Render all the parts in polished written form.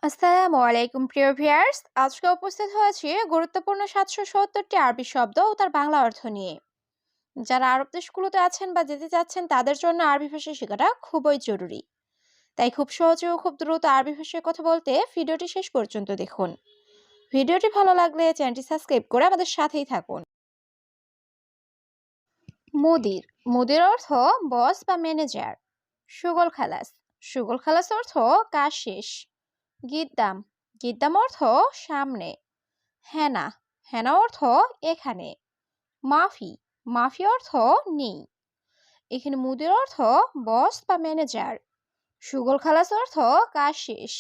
আসসালামু আলাইকুম প্রিয় ভিউয়ার্স, আজকে উপস্থিত হয়েছি গুরুত্বপূর্ণ 770টি আরবি শব্দ ও তার বাংলা অর্থ নিয়ে। যারা আরব দেশগুলোতে আছেন বা যেতে চাচ্ছেন তাদের জন্য আরবি ভাষা শেখাটা খুবই জরুরি। তাই খুব সহজে ও খুব দ্রুত আরবি ভাষায় কথা বলতে ভিডিওটি শেষ পর্যন্ত দেখুন। ভিডিওটি ভালো লাগলে চ্যানেলটি সাবস্ক্রাইব করে আমাদের সাথেই থাকুন। মুদির মুদির অর্থ বস বা ম্যানেজার। সুগল খালাস সুগল খালাস অর্থ কাজ শেষ। গিদ্দাম গিদ্দাম অর্থ সামনে। হেনা হেনা অর্থ এখানে। মাফি মাফি অর্থ নেই। এখানে মুদির অর্থ বস বা ম্যানেজার। সুগল খালাস অর্থ কাজ শেষ।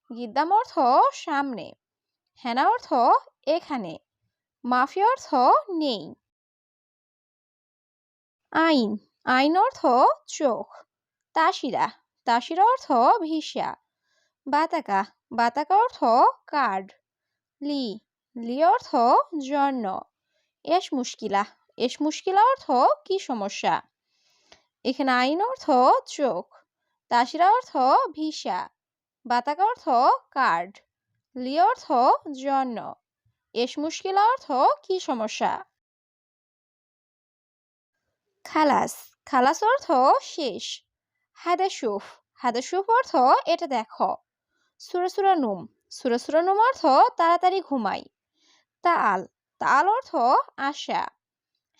গিদ্দাম অর্থ সামনে। হেনা অর্থ এখানে। মাফি অর্থ নেই। আইন আইন অর্থ চোখ। তাসিরা তাসিরা অর্থ ভিসা। বাতাকা বাতাকা অর্থ কার্ড। লি লি অর্থ জন্য। এস মুশকিলা অর্থ কি সমস্যা। এখানে আইন অর্থ চোখ। তাসিরা অর্থ ভিসা। বাতাকা অর্থ কার্ড। লি অর্থ জন্য। এস মুশকিলা অর্থ কি সমস্যা। খালাস খালাস অর্থ শেষ। হাদাসুফ হাদাসুফ অর্থ এটা দেখো। সুরা নুম অর্থ তাড়াতাড়ি ঘুমাই। তাল তাল অর্থ আশা।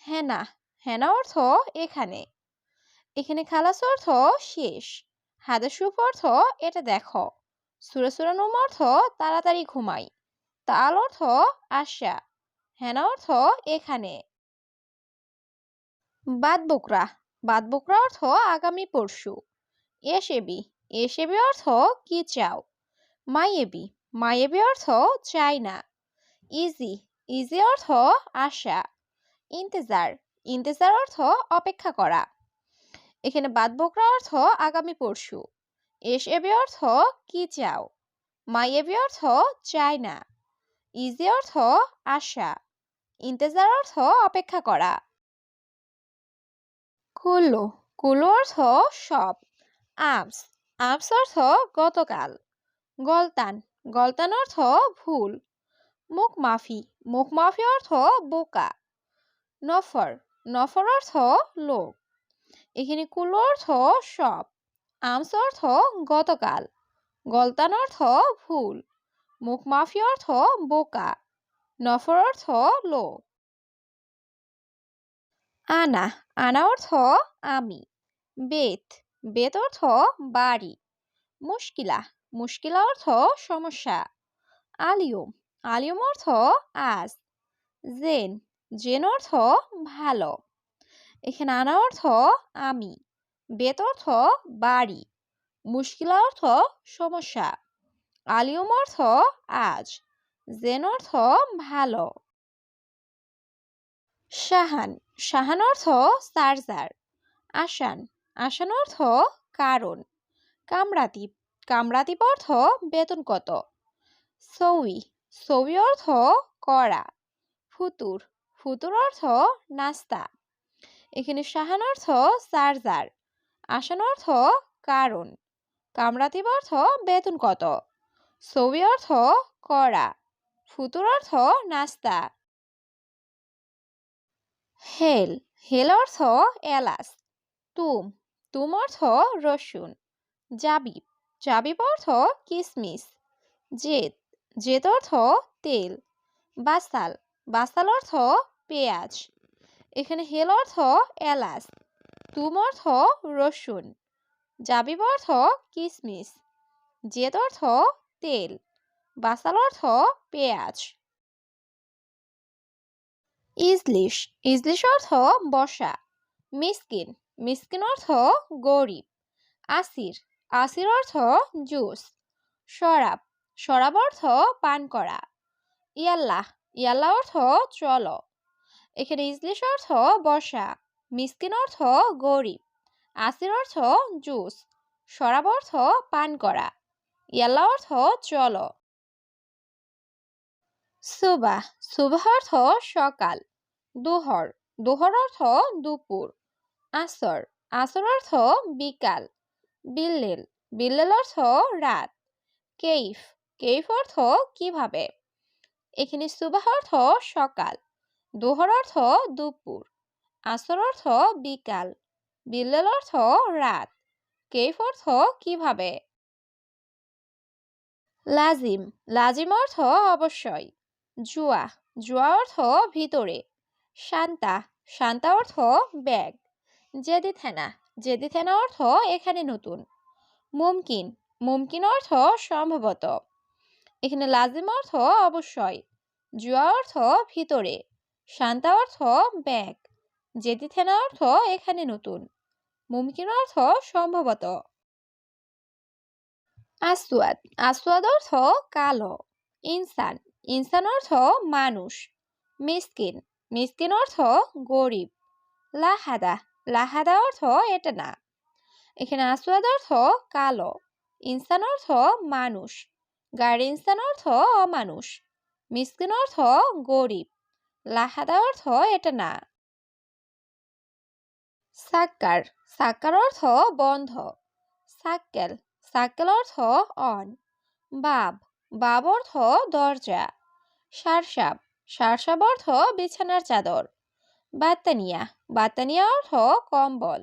হেনা হেনা অর্থ এখানে। এখানে খালাস অর্থ শেষ। হাদাসুফ অর্থ এটা দেখো। সুরা নুম অর্থ তাড়াতাড়ি ঘুমাই। তাল অর্থ আশা। হেনা অর্থ এখানে। বাদ বকরা অর্থ আগামী পরশু। এসেবি অর্থ কি চাও। মাইয়েবি অর্থ চাই না। ইজি ইজি অর্থ আশা। ইন্তেজার অর্থ অপেক্ষা করা। এখানে বাদ বকরা অর্থ আগামী পরশু। এসেবি অর্থ কি চাও। মাইয়েবি অর্থ চাই না। ইজি অর্থ আশা। ইন্তেজার অর্থ অপেক্ষা করা। কুল্লু কুল্লু অর্থ সব। আমস আমস অর্থ গতকাল। গলতান গলতান অর্থ ভুল। মুখ মাফি অর্থ বোকা। নফর নফর অর্থ লোক। এখানে কুল্লু অর্থ সব। আমস অর্থ গতকাল। গলতান অর্থ ভুল। মুখ মাফি অর্থ বোকা। নফর অর্থ লোক। আনা আনা অর্থ আমি। বেত বেত অর্থ বাড়ি। মুশকিলা অর্থ সমস্যা। আলিয়ম অর্থ আজ। জেন অর্থ ভালো। এখানে আনা অর্থ আমি। বেত অর্থ বাড়ি। মুশকিলা অর্থ সমস্যা। আলিয়ম অর্থ আজ। জেন অর্থ ভালো। সাহান অর্থ চার্জার। আসান অর্থ কারণ। কামরাতিব অর্থ বেতন কত। সৌই অর্থ করা। ফুতুর অর্থ নাস্তা। এখানে সাহান অর্থ চার্জার। আসান অর্থ কারণ। কামরাতিব অর্থ বেতন কত। সৌই অর্থ করা। ফুতুর অর্থ নাস্তা। হেল অর্থ এলাচ। তুম অর্থ রসুন। জাবিব অর্থ কিসমিস। জেদ অর্থ তেল। বাসাল অর্থ পেঁয়াজ। এখানে হেল অর্থ এলাচ। তুম অর্থ রসুন। জাবিব অর্থ কিসমিস। জেদ অর্থ তেল। বাসাল অর্থ পেঁয়াজ। ইজলিশ অর্থ বসা। মিসকিন অর্থ গরিব। আসির অর্থ জুস। শরাব অর্থ পান করা। ইয়াল্লাহ অর্থ চলো। এখানে ইজলিশ অর্থ বসা। মিসকিন অর্থ গরিব। আসির অর্থ জুস। শরাব অর্থ পান করা। ইয়াল্লাহ অর্থ চলো। সুবাহ অর্থ সকাল। দোহর অর্থ দুপুর। আসর অর্থ বিকাল। বিল্লেল অর্থ রাত। কেইফ অর্থ কিভাবে। এখানে সুবাহ অর্থ সকাল, দোহর অর্থ দুপুর, আসর অর্থ বিকাল, বিল্লাল অর্থ রাত। কেইফ অর্থ কিভাবে। লাজিম, লাজিম অর্থ অবশ্যই। জুয়া, জুয়া অর্থ ভিতরে। শান্তা, শান্তা অর্থ ব্যাগ। জেদিথেনা, জেদিথেনা অর্থ এখানে নতুন। মুমকিন, মুমকিন অর্থ সম্ভবত। এখানে লাজিম অর্থ অবশ্যই, জুয়া অর্থ ভিতরে, শান্তা অর্থ ব্যাগ, জেদিথেনা অর্থ এখানে নতুন, মুমকিন অর্থ সম্ভবত। আসওয়াদ, আসওয়াদ অর্থ কালো। ইনসান, ইনসান অর্থ মানুষ। মিসকিন, মিসকিন অর্থ গরিব। লাহাদা, লাহাদা অর্থ এটা না। এখানে আসওয়াদ অর্থ কালো, ইনসান অর্থ মানুষ, গায়ের ইনসান অর্থ অমানুষ, মিসকিন অর্থ গরিব, লাহাদা অর্থ এটা না। সাক্কার, সাক্কার অর্থ বন্ধ। সাক্কেল, সাক্কেল অর্থ অন। বাব, বাব অর্থ দরজা। সারসাব, সারসাব অর্থ বিছানার চাদর। বাত্তানিয়া, বাত্তানিয়া অর্থ কম্বল।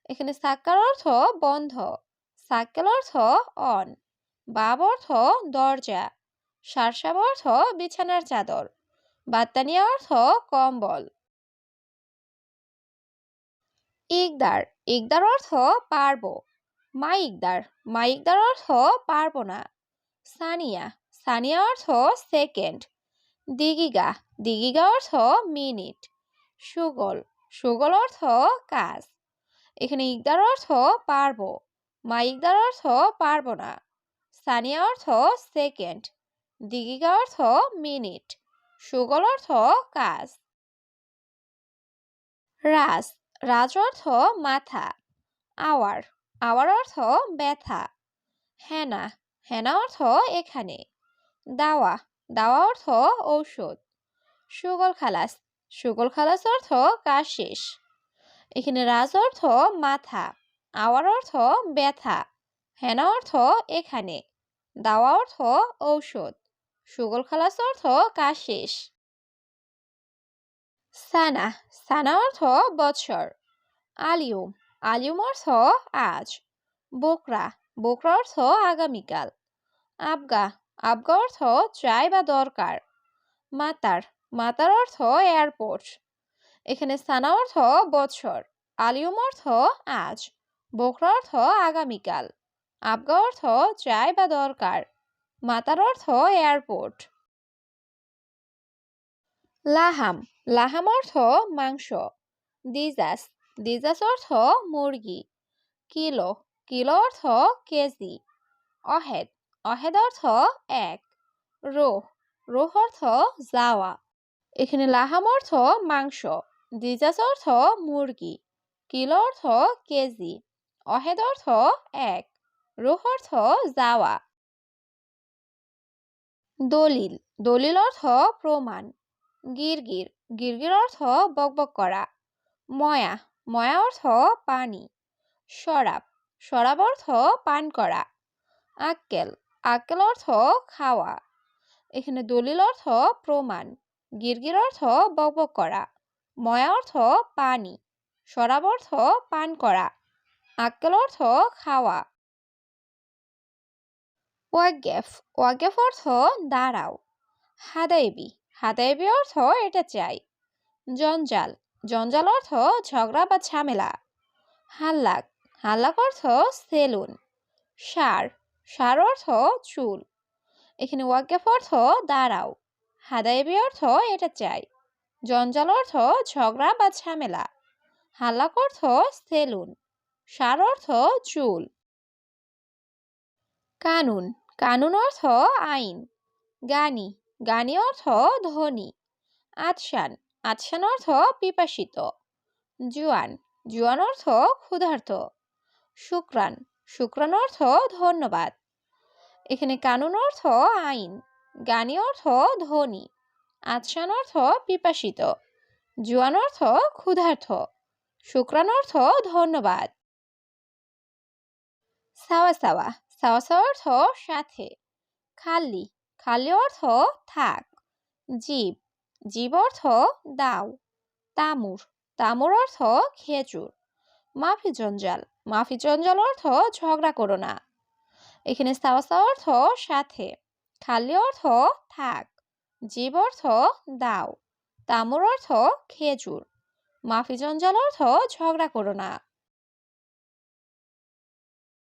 এখানে সাক্কার অর্থ বন্ধ, সাক্কেল অর্থ অন, বাব অর্থ দরজা, সারসাব অর্থ বিছানার চাদর, বাত্তানিয়া অর্থ কম্বল। ইকদার, ইকদার অর্থ পারবো। মা ইকদার, মা ইকদার অর্থ পারবো না। সানিয়া, সানিয়া অর্থ সেকেন্ড। দিগিগা, দিগিগা অর্থ মিনিট। সুগল, সুগল অর্থ কাজ। এখানে ইকদার অর্থ পারবো, মা ইকদার অর্থ পারবো না, সানিয়া অর্থ সেকেন্ড, দিগিগা অর্থ মিনিট, সুগল অর্থ কাজ। রাজ, রাজ অর্থ মাথা। আওয়ার, আওয়ার অর্থ ব্যথা। হেনা, হেনা অর্থ এখানে। দাওয়া, দাওয়া অর্থ ঔষধ। সুগল খালাস, সুগল খালাস অর্থ কাজ শেষ। এখানে রাজ অর্থ মাথা, আওয়ার অর্থ ব্যথা, হেনা অর্থ এখানে, দাওয়া অর্থ ঔষধ, সুগল খালাস অর্থ কাজ শেষ। সানা, সানা অর্থ বৎসর। আলিয়ুম, আলিয়ুম অর্থ আজ। বোকরা, বোকরা অর্থ আগামীকাল। আবগা, আবগা অর্থ চাই বা দরকার। মাতার, মাতার অর্থ এয়ারপোর্ট। এখানে সানা অর্থ বৎসর, আলিয়ুম অর্থ আজ, বোকরা অর্থ আগামীকাল, আবগা অর্থ চাই বা দরকার, মাতার অর্থ এয়ারপোর্ট। লাহাম, লাহাম অর্থ মাংস। দিজাস, দিজাস অর্থ মুরগি। কিলো, কিলো অর্থ কেজি। অহেদ, অহেদ অর্থ এক। রোহ, রোহ অর্থ যাওয়া। এখানে লাহাম অর্থ মাংস, দিজাস অর্থ মুরগি, কিলো অর্থ কেজি, অহেদ অর্থ এক, রোহ অর্থ যাওয়া। দলিল, দলিল অর্থ প্রমাণ। গিরগির, গিরগির অর্থ বকবক করা। ময়া, ময়া অর্থ পানি। শরাব, শরাব অর্থ পান করা। আক্কেল, আক্কেল অর্থ খাওয়া। এখানে দলিল অর্থ প্রমাণ, গিরগির অর্থ বকবক করা, ময়া অর্থ পানি, শরাব অর্থ পান করা, আক্কেল অর্থ খাওয়া। ওয়াগেফ, ওয়াগেফ অর্থ দাঁড়াও। হাদাইবি, হাদাইবি অর্থ এটা চাই। জঞ্জাল, জঞ্জাল অর্থ ঝগড়া বা ঝামেলা। হাল্লাক, হাল্লাক অর্থ সেলুন। সার, সার অর্থ চুল। এখানে ওয়াগেফ অর্থ দাঁড়াও, হাদাইবি অর্থ এটা চাই, জঞ্জাল অর্থ ঝগড়া বা ঝামেলা, হাল্লাক অর্থ সেলুন, সার অর্থ চুল। কানুন, কানুন অর্থ আইন। গানি, গানি অর্থ ধনী। আতশান, আতশান অর্থ পিপাসিত। জুয়ান, জুয়ান অর্থ ক্ষুধার্ত। শুক্রান, শুক্রান অর্থ ধন্যবাদ। এখানে কানুন অর্থ আইন, গানি অর্থ ধনী, আতশান অর্থ পিপাসিত, জুয়ান অর্থ ক্ষুধার্ত, শুক্রান অর্থ ধন্যবাদ। সাওয়া সাওয়া, সাওয়া সাওয়া অর্থ সাথে। খালি, খালি অর্থ থাক। জীব, জীব অর্থ দাও। তামুর, তামুর অর্থ খেজুর। মাফি জঞ্জাল, মাফি জঞ্জাল অর্থ ঝগড়া করো না। এখানে সাওয়া সাওয়া অর্থ সাথে। খালি অর্থ থাক। জীব অর্থ দাও। তামুর অর্থ খেজুর। মাফি জঞ্জাল অর্থ ঝগড়া করো না।